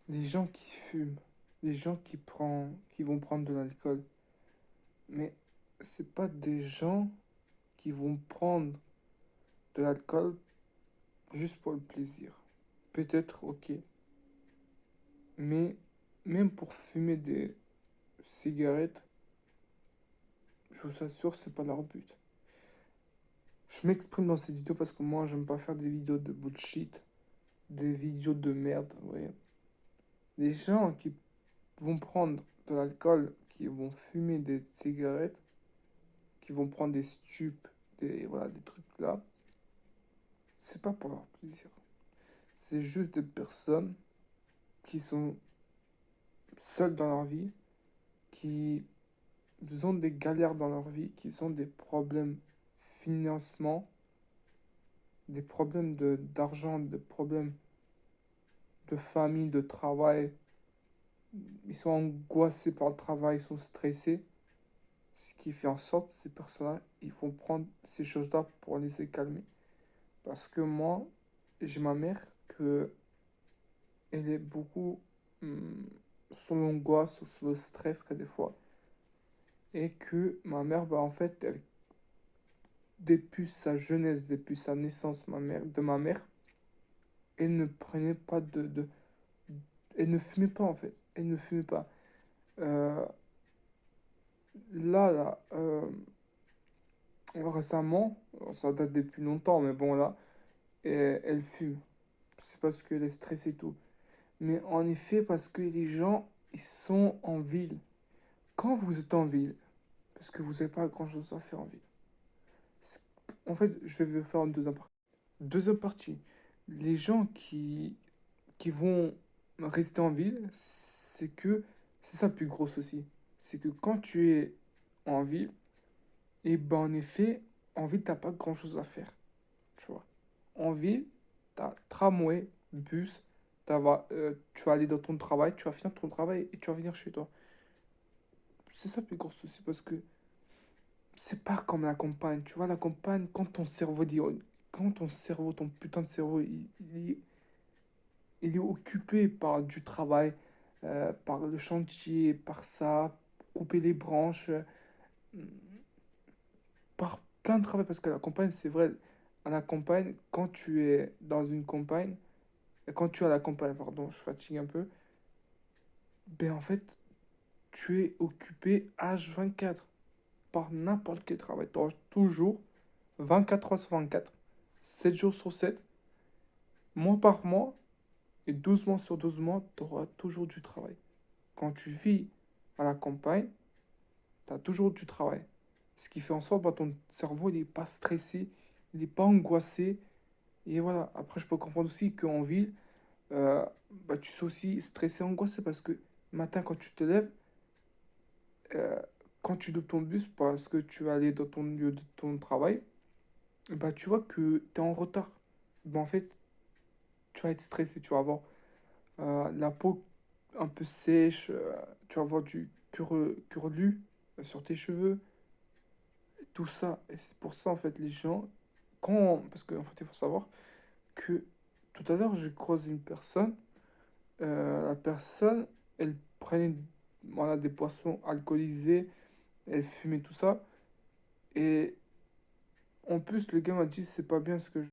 Les gens qui fument, les gens qui vont prendre de l'alcool, mais c'est pas des gens qui vont prendre de l'alcool juste pour le plaisir. Peut-être, ok, mais même pour fumer des cigarettes, je vous assure, c'est pas leur but. Je m'exprime dans cette vidéo parce que moi, j'aime pas faire des vidéos de bullshit, des vidéos de merde, vous voyez. Les gens qui vont prendre de l'alcool, qui vont fumer des cigarettes, qui vont prendre des stupes, voilà, des trucs là, c'est pas pour leur plaisir. C'est juste des personnes qui sont seules dans leur vie, qui ont des galères dans leur vie, qui ont des problèmes financement, des problèmes d'argent, des problèmes de famille, de travail. Ils sont angoissés par le travail, ils sont stressés. Ce qui fait en sorte que ces personnes-là, ils vont prendre ces choses-là pour les calmer. Parce que moi, j'ai ma mère que elle est beaucoup sur l'angoisse, sur le stress que des fois. Et que ma mère, bah, en fait, depuis sa jeunesse, depuis sa naissance, de ma mère, elle ne prenait pas elle ne fumait pas, en fait. Elle ne fumait pas. Euh, récemment, ça date depuis longtemps, mais bon, là, elle fume. C'est parce qu'elle est stressée et tout. Mais en effet, parce que les gens, ils sont en ville. Quand vous êtes en ville, parce que vous n'avez pas grand-chose à faire en ville. En fait, je vais faire une deuxième partie. Deuxième partie. Les gens qui vont rester en ville, c'est ça le plus gros souci. C'est que quand tu es en ville, et ben en effet, en ville, t'as pas grand-chose à faire. Tu vois. En ville, t'as tramway, bus, tu vas aller dans ton travail, tu vas finir ton travail et tu vas venir chez toi. C'est ça le plus gros souci parce que c'est pas comme la campagne. Tu vois, la campagne, quand ton cerveau, ton putain de cerveau, il est occupé par du travail, par le chantier, par ça, couper les branches, par plein de travail. Parce que la campagne, c'est vrai, à la campagne, quand tu es dans une campagne, quand tu es à la campagne, pardon, je fatigue un peu, ben en fait, tu es occupé H24 par n'importe quel travail. Tu auras toujours 24 heures sur 24, 7 jours sur 7, mois par mois, et 12 mois sur 12 mois, tu auras toujours du travail. Quand tu vis à la campagne, tu as toujours du travail. Ce qui fait en sorte que ton cerveau n'est pas stressé, il n'est pas angoissé. Et voilà, après je peux comprendre aussi qu'en ville, tu sois aussi stressé, angoissé parce que le matin quand tu te lèves, euh, quand tu doutes ton bus parce que tu vas aller dans ton lieu de ton travail, tu vois que tu es en retard. En fait, tu vas être stressé, tu vas avoir la peau un peu sèche, tu vas avoir du curlu sur tes cheveux, tout ça. Et c'est pour ça, en fait, les gens, parce qu'en fait, il faut savoir que tout à l'heure, j'ai croisé une personne, la personne, elle prenait voilà, des boissons alcoolisées, elle fumait tout ça, et en plus, le gars m'a dit, c'est pas bien ce que